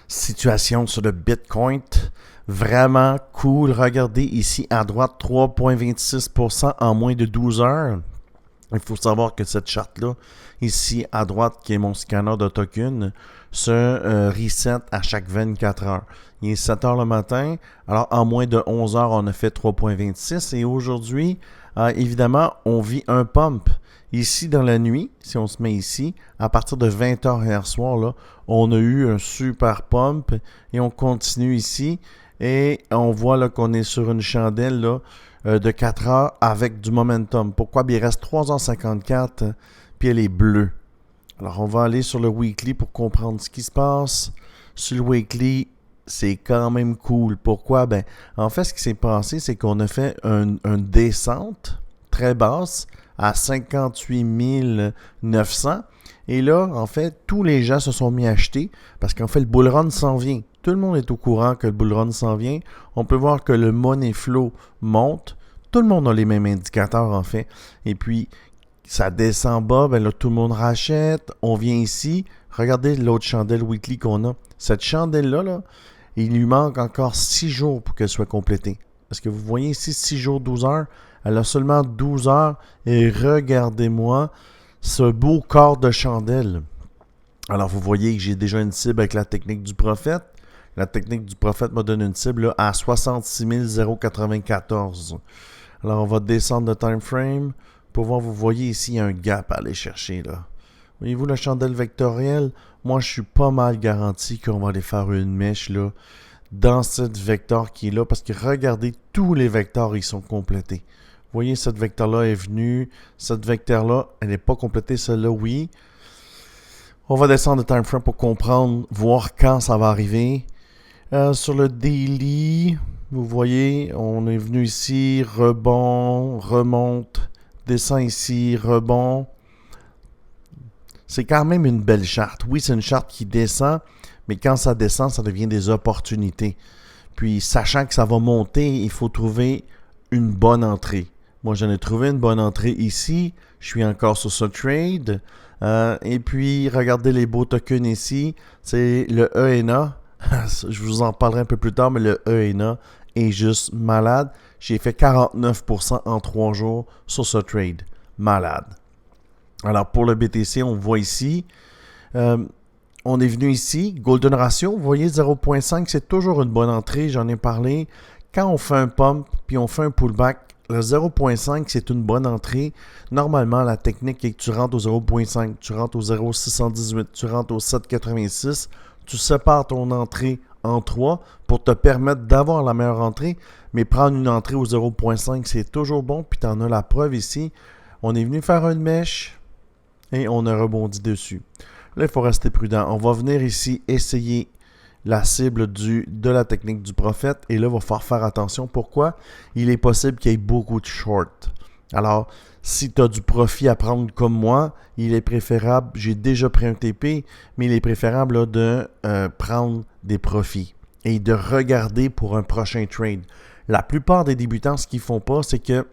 Situation sur le Bitcoin, vraiment cool. Regardez ici à droite, 3,26% en moins de 12 heures. Il faut savoir que cette charte-là, ici à droite, qui est mon scanner de token, se reset à chaque 24 heures. Il est 7 heures le matin, alors en moins de 11 heures, on a fait 3,26. Et aujourd'hui, évidemment, on vit un pump. Ici, dans la nuit, si on se met ici, à partir de 20 heures hier soir, là, on a eu un super pump et on continue ici. Et on voit là, qu'on est sur une chandelle là, de 4 heures avec du momentum. Pourquoi? Bien, il reste 3h54 puis elle est bleue. Alors, on va aller sur le weekly pour comprendre ce qui se passe. Sur le weekly, c'est quand même cool. Pourquoi? Ben, en fait, ce qui s'est passé, c'est qu'on a fait une descente très basse à 58 900. Et là, en fait, tous les gens se sont mis à acheter parce qu'en fait, le bull run s'en vient. Tout le monde est au courant que le bull run s'en vient. On peut voir que le money flow monte. Tout le monde a les mêmes indicateurs, en fait. Et puis, ça descend bas, ben là, tout le monde rachète. On vient ici. Regardez l'autre chandelle weekly qu'on a. Cette chandelle-là, là, il lui manque encore 6 jours pour qu'elle soit complétée. Parce que vous voyez ici, 6 jours, 12 heures. Elle a seulement 12 heures. Et regardez-moi ce beau corps de chandelle. Alors, vous voyez que j'ai déjà une cible avec la technique du prophète. La technique du prophète me donne une cible là, à 66 094. Alors, on va descendre le time frame pour voir, vous voyez ici, il y a un gap à aller chercher. Là. Voyez-vous la chandelle vectorielle? Moi, je suis pas mal garanti qu'on va aller faire une mèche là, dans cette vecteur qui est là. Parce que regardez, tous les vecteurs, ils sont complétés. Vous voyez, cette vecteur-là est venue. Cette vecteur-là, elle n'est pas complétée. Celle-là, oui. On va descendre le time frame pour comprendre, voir quand ça va arriver. Sur le daily, vous voyez, on est venu ici, rebond, remonte, descend ici, rebond. C'est quand même une belle charte. Oui, c'est une charte qui descend, mais quand ça descend, ça devient des opportunités. Puis, sachant que ça va monter, il faut trouver une bonne entrée. Moi, j'en ai trouvé une bonne entrée ici. Je suis encore sur ce trade. Et puis, regardez les beaux tokens ici. C'est le ENA. Je vous en parlerai un peu plus tard, mais le ENA est juste malade. J'ai fait 49% en 3 jours sur ce trade. Malade. Alors, pour le BTC, on voit ici. On est venu ici. Golden Ratio, vous voyez 0.5, c'est toujours une bonne entrée. J'en ai parlé. Quand on fait un pump puis on fait un pullback, le 0.5, c'est une bonne entrée. Normalement, la technique est que tu rentres au 0.5, tu rentres au 0.618, tu rentres au 7.86, tu sépares ton entrée en 3 pour te permettre d'avoir la meilleure entrée. Mais prendre une entrée au 0.5, c'est toujours bon. Puis tu en as la preuve ici. On est venu faire une mèche et on a rebondi dessus. Là, il faut rester prudent. On va venir ici essayer la cible de la technique du prophète. Et là, il va falloir faire attention. Pourquoi? Il est possible qu'il y ait beaucoup de short. Alors, si tu as du profit à prendre comme moi, il est préférable, j'ai déjà pris un TP, mais il est préférable là, de prendre des profits et de regarder pour un prochain trade. La plupart des débutants, ce qu'ils font pas, c'est que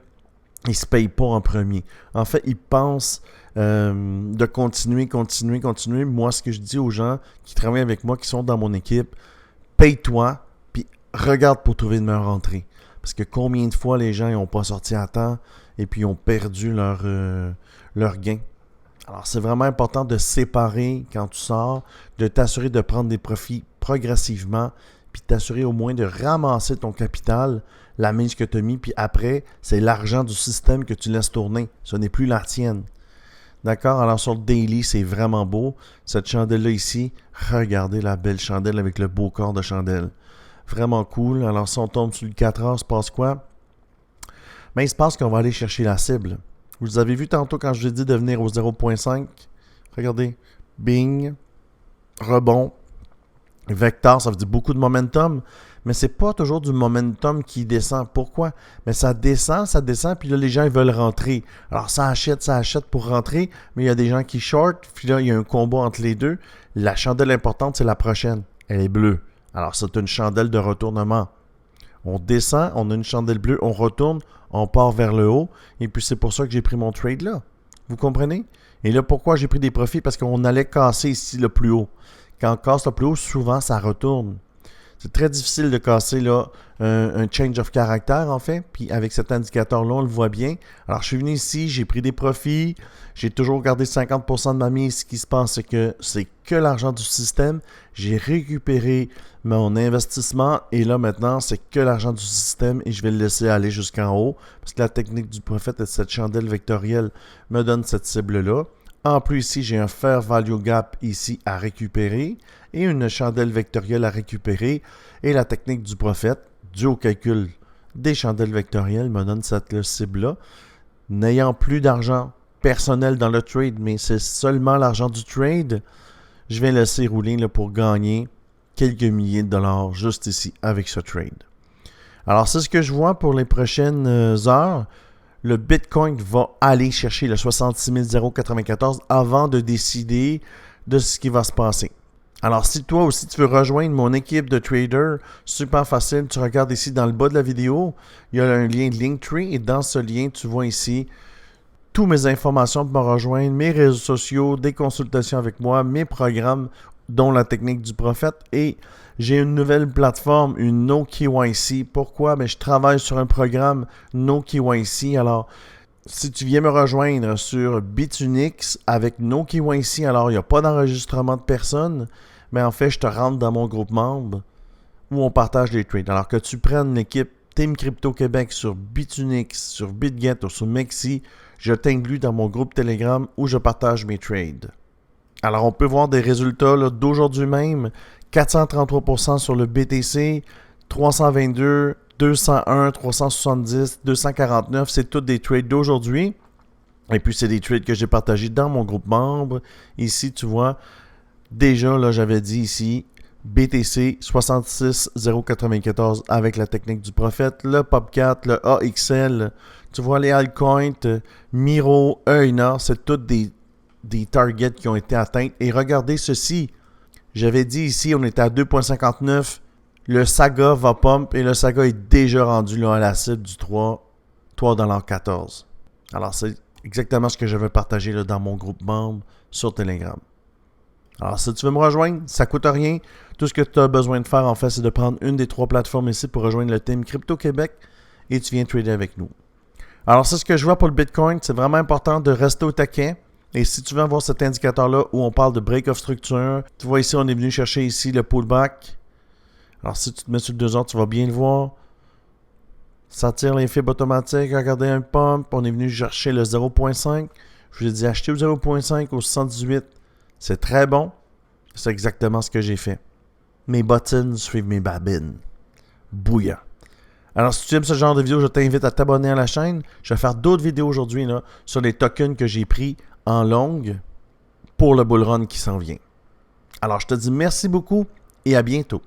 ils ne se payent pas en premier. En fait, ils pensent de continuer. Moi, ce que je dis aux gens qui travaillent avec moi, qui sont dans mon équipe, paye-toi, puis regarde pour trouver une meilleure entrée. Parce que combien de fois les gens n'ont pas sorti à temps et puis ont perdu leur gain. Alors, c'est vraiment important de séparer quand tu sors, de t'assurer de prendre des profits progressivement, puis t'assurer au moins de ramasser ton capital, la mise que tu as mis, puis après, c'est l'argent du système que tu laisses tourner. Ce n'est plus la tienne. D'accord? Alors, sur le daily, c'est vraiment beau. Cette chandelle-là ici, regardez la belle chandelle avec le beau corps de chandelle. Vraiment cool. Alors, si on tombe sur le 4 heures, il se passe quoi? Ben, il se passe qu'on va aller chercher la cible. Vous avez vu tantôt quand je vous ai dit de venir au 0.5? Regardez. Bing. Rebond. Vecteur, ça veut dire beaucoup de momentum, mais c'est pas toujours du momentum qui descend. Pourquoi? Mais ça descend, puis là, les gens ils veulent rentrer. Alors, ça achète pour rentrer, mais il y a des gens qui short, puis là, il y a un combat entre les deux. La chandelle importante, c'est la prochaine. Elle est bleue. Alors, c'est une chandelle de retournement. On descend, on a une chandelle bleue, on retourne, on part vers le haut, et puis c'est pour ça que j'ai pris mon trade là. Vous comprenez? Et là, pourquoi j'ai pris des profits? Parce qu'on allait casser ici le plus haut. Quand on casse le plus haut, souvent, ça retourne. C'est très difficile de casser là, un change of character, en fait. Puis avec cet indicateur-là, on le voit bien. Alors, je suis venu ici, j'ai pris des profits. J'ai toujours gardé 50% de ma mise. Ce qui se passe, c'est que l'argent du système. J'ai récupéré mon investissement. Et là, maintenant, c'est que l'argent du système. Et je vais le laisser aller jusqu'en haut. Parce que la technique du prophète et cette chandelle vectorielle me donne cette cible-là. En plus, ici, j'ai un Fair Value Gap ici à récupérer et une chandelle vectorielle à récupérer. Et la technique du prophète, due au calcul des chandelles vectorielles, me donne cette cible-là. N'ayant plus d'argent personnel dans le trade, mais c'est seulement l'argent du trade, je vais laisser rouler là, pour gagner quelques milliers de dollars juste ici avec ce trade. Alors, c'est ce que je vois pour les prochaines heures. Le Bitcoin va aller chercher le 66 094 avant de décider de ce qui va se passer. Alors, si toi aussi tu veux rejoindre mon équipe de traders, super facile, tu regardes ici dans le bas de la vidéo, il y a un lien Linktree et dans ce lien, tu vois ici toutes mes informations pour me rejoindre, mes réseaux sociaux, des consultations avec moi, mes programmes, dont la technique du prophète. Et j'ai une nouvelle plateforme, une No KYC. Pourquoi? Je travaille sur un programme No KYC. Alors, si tu viens me rejoindre sur Bitunix avec No KYC, alors il n'y a pas d'enregistrement de personne, mais en fait, je te rentre dans mon groupe membre où on partage les trades. Alors que tu prennes l'équipe Team Crypto Québec sur Bitunix, sur BitGet ou sur Mexi, je t'inclus dans mon groupe Telegram où je partage mes trades. Alors, on peut voir des résultats d'aujourd'hui même. 433% sur le BTC, 322, 201, 370, 249. C'est tous des trades d'aujourd'hui. Et puis, c'est des trades que j'ai partagés dans mon groupe membre. Ici, tu vois, déjà, là, j'avais dit ici, BTC 66094 avec la technique du prophète, le POP4, le AXL. Tu vois les altcoins, Miro, EINA, c'est toutes des targets qui ont été atteints. Et regardez ceci. J'avais dit ici, on était à 2.59. Le Saga va pump et le Saga est déjà rendu là à la cible du 3,14$. Alors, c'est exactement ce que je vais partager là, dans mon groupe membre sur Telegram. Alors, si tu veux me rejoindre, ça ne coûte rien. Tout ce que tu as besoin de faire, en fait, c'est de prendre une des 3 plateformes ici pour rejoindre le Team Crypto Québec et tu viens trader avec nous. Alors, c'est ce que je vois pour le Bitcoin. C'est vraiment important de rester au taquet. Et si tu veux avoir cet indicateur-là où on parle de break of structure, tu vois ici, on est venu chercher ici le pullback. Alors, si tu te mets sur le 2 heures, tu vas bien le voir. Ça tire les fibres automatiques. Regardez un pump. On est venu chercher le 0.5. Je vous ai dit acheter au 0.5 au 78. C'est très bon. C'est exactement ce que j'ai fait. Mes bottines suivent mes babines. Bouillant. Alors, si tu aimes ce genre de vidéo, je t'invite à t'abonner à la chaîne. Je vais faire d'autres vidéos aujourd'hui là, sur les tokens que j'ai pris en longue pour le bull run qui s'en vient. Alors, je te dis merci beaucoup et à bientôt.